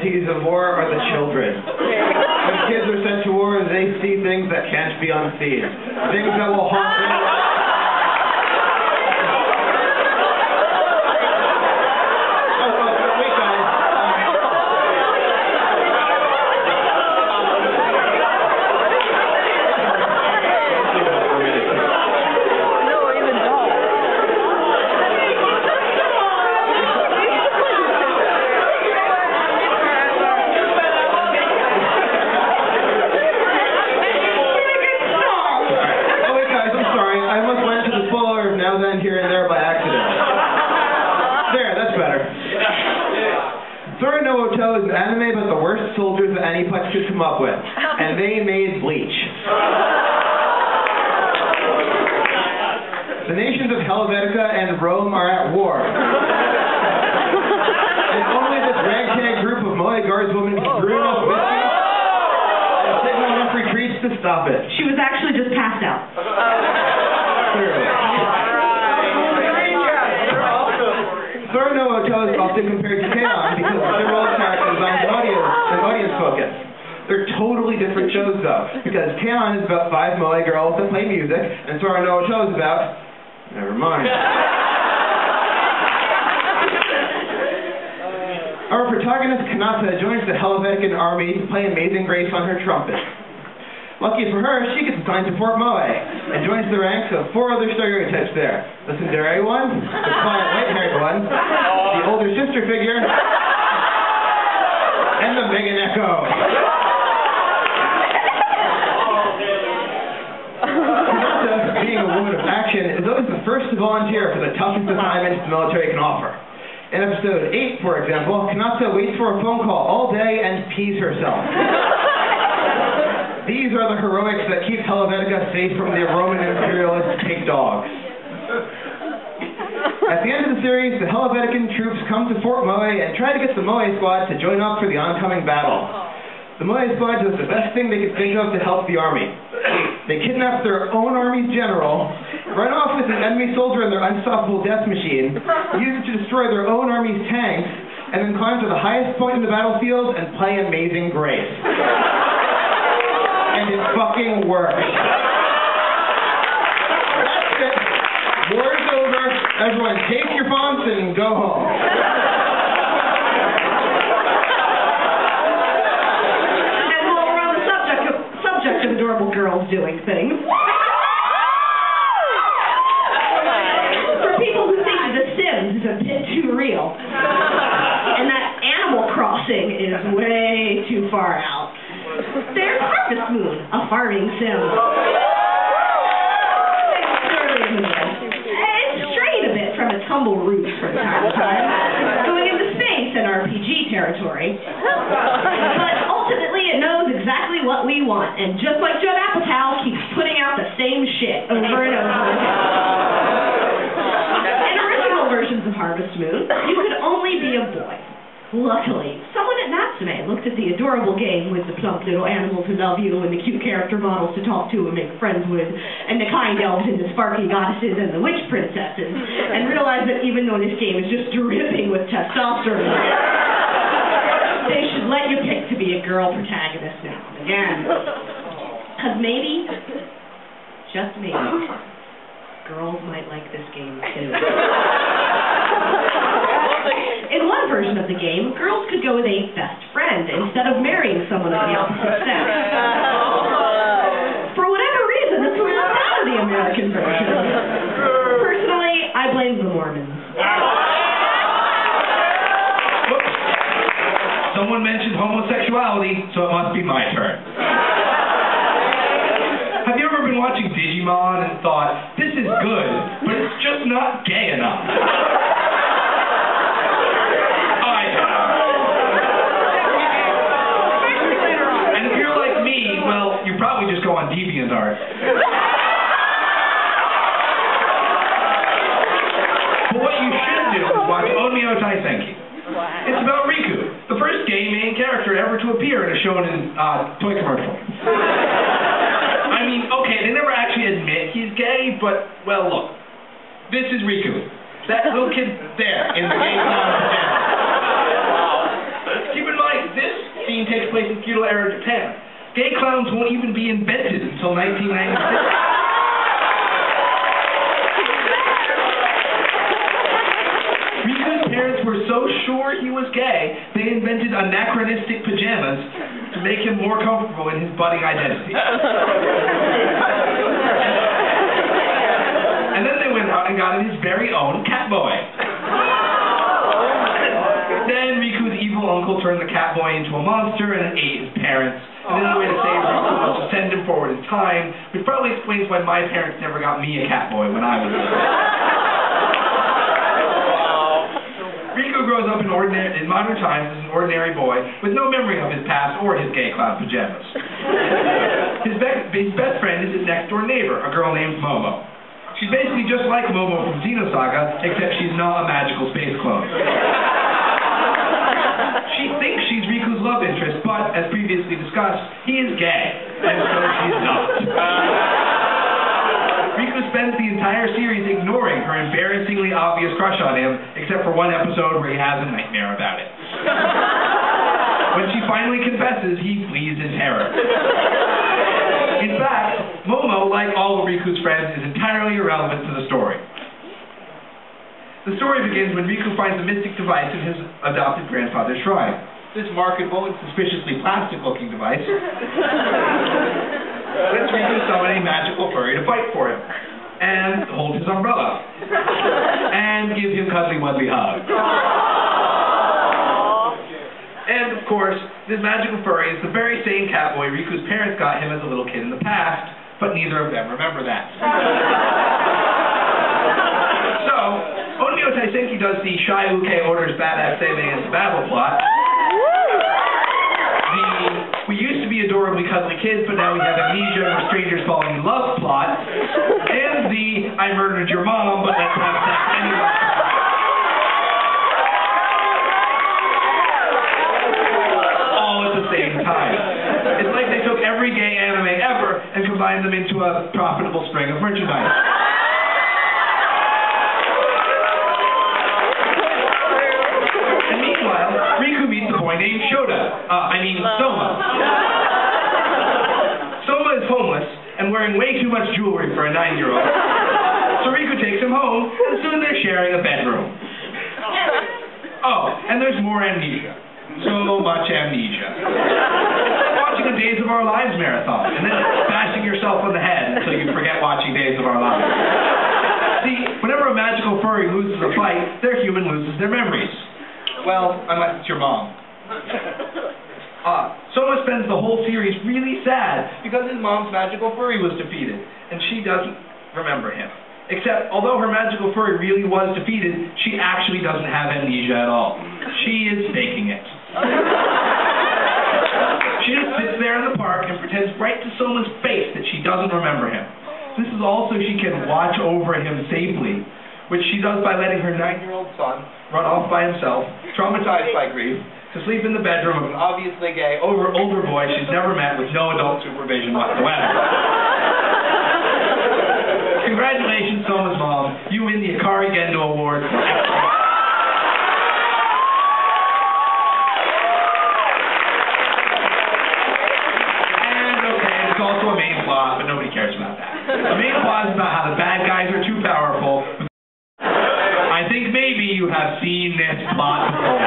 casualties of war are the children. When kids are sent to war, they see things that can't be unseen. Things that will haunt them. Here and there by accident. There, that's better. Sora no Woto is an anime about the worst soldiers that Aniplex could come up with, and they made Bleach. The nations of Helvetica and Rome are at war. And only this ragtag group of Moe guardswomen can brew enough whiskey and signal enough retreats to stop it. She was actually just passed out. Clearly. Sora no Woto is often compared to K-On! Because their role character design and audience focus. They're totally different shows though, because K-On! Is about 5 Moe girls that play music, and Sora no Woto is about... never mind. Our protagonist Kanata joins the Helvetican army to play Amazing Grace on her trumpet. Lucky for her, she gets assigned to Fort Moe and joins the ranks of 4 other stereotypes there. The tsundere one, the quiet white-haired one, the older sister figure, and the Megan Echo. Kanata, being a woman of action, is always the first to volunteer for the toughest assignments the military can offer. In episode 8, for example, Kanata waits for a phone call all day and pees herself. These are the heroics that keep Helvetica safe from the Roman imperialist pig dogs. At the end of the series, the Helvetican troops come to Fort Moe and try to get the Moe squad to join up for the oncoming battle. The Moe squad does the best thing they could think of to help the army. They kidnap their own army's general, run off with an enemy soldier in their unstoppable death machine, use it to destroy their own army's tanks, and then climb to the highest point in the battlefield and play Amazing Grace. And it fucking works. That's it. War is over. Everyone take your fonts and go home. And while we're on the subject of adorable girls doing things, for people who think The Sims is a bit too real, and that Animal Crossing is way too far out, there's Harvest Moon, a farming sim. It's strayed a bit from its humble roots from time to time, going into space and RPG territory. But ultimately it knows exactly what we want, and just like Judd Apatow keeps putting out the same shit over and over again. In original versions of Harvest Moon, you could only be a boy. Luckily, someone at Natsume looked at the adorable game with the plump little animals who love you and the cute character models to talk to and make friends with, and the kind elves and the sparkly goddesses and the witch princesses, and realized that even though this game is just dripping with testosterone, they should let you pick to be a girl protagonist now and again. Because maybe, just maybe, girls might like this game too. In one version of the game, girls could go with a best friend instead of marrying someone of the opposite sex. For whatever reason, this was left out of the American version. Personally, I blame the Mormons. Someone mentioned homosexuality, so it must be my turn. Have you ever been watching Digimon and thought, this is good, but it's just not gay enough? Well, you probably just go on DeviantArt. But what you should do is watch Onmyou Taisenki. It's about Riku, the first gay main character ever to appear in a shonen toy commercial. I mean, okay, they never actually admit he's gay, but, well, look. This is Riku. That little kid there in the gay clown pajamas. Keep in mind, scene takes place in feudal era Japan. Gay clowns won't even be invented until 1996. Riku's parents were so sure he was gay, they invented anachronistic pajamas to make him more comfortable in his budding identity. And then they went out and got him his very own Catboy. Then Riku's evil uncle turned the Catboy into a monster and ate his parents. And then the way to save Riku was to send him forward in time, which probably explains why my parents never got me a Catboy when I was little. Riku grows up in modern times as an ordinary boy with no memory of his past or his gay clown pajamas. His best friend is his next-door neighbor, a girl named Momo. She's basically just like Momo from Xenosaga, except she's not a magical space clone. She thinks she's Riku's love interest, but, as previously discussed, he is gay, and so she's not. Riku spends the entire series ignoring her embarrassingly obvious crush on him, except for one episode where he has a nightmare about it. When she finally confesses, he flees in terror. In fact, Momo, like all of Riku's friends, is entirely irrelevant to the story. The story begins when Riku finds a mystic device in his adopted grandfather's shrine. This marketable and suspiciously plastic-looking device lets Riku summon a magical furry to fight for him, and hold his umbrella, and give him cuddly-wuddly hugs. And, of course, this magical furry is the very same Catboy Riku's parents got him as a little kid in the past, but neither of them remember that. So, Onmyou Taisenki does the Shy Uke orders badass Seimei into battle plot. We used to be adorably cuddly kids, but now we have amnesia and we're strangers falling in love plot. And the I murdered your mom, but let's have sex anyway. All at the same time. It's like they took every gay anime ever and combined them into a profitable string of merchandise. And meanwhile, Riku meets a boy named Soma. Soma is homeless and wearing way too much jewelry for a 9-year-old. So Riku takes him home, and soon they're sharing a bedroom. Oh, and there's more amnesia. So much amnesia. It's like watching a Days of Our Lives marathon, and then bashing yourself on the head until you forget watching Days of Our Lives. See, whenever a magical furry loses a fight, their human loses their memories. Well, unless it's your mom. Soma spends the whole series really sad because his mom's magical furry was defeated, and she doesn't remember him. Except, although her magical furry really was defeated, she actually doesn't have amnesia at all. She is faking it. She just sits there in the park and pretends right to Soma's face that she doesn't remember him. This is all so she can watch over him safely, which she does by letting her 9-year-old son run off by himself, traumatized by grief, to sleep in the bedroom of an obviously gay, older boy she's never met with no adult supervision whatsoever. Congratulations, Soma's mom. You win the Akari Gendo Award for excellence. And, okay, it's also a main plot, but nobody cares about that. The main plot is about how the bad guys are too powerful. I think maybe you have seen this plot before.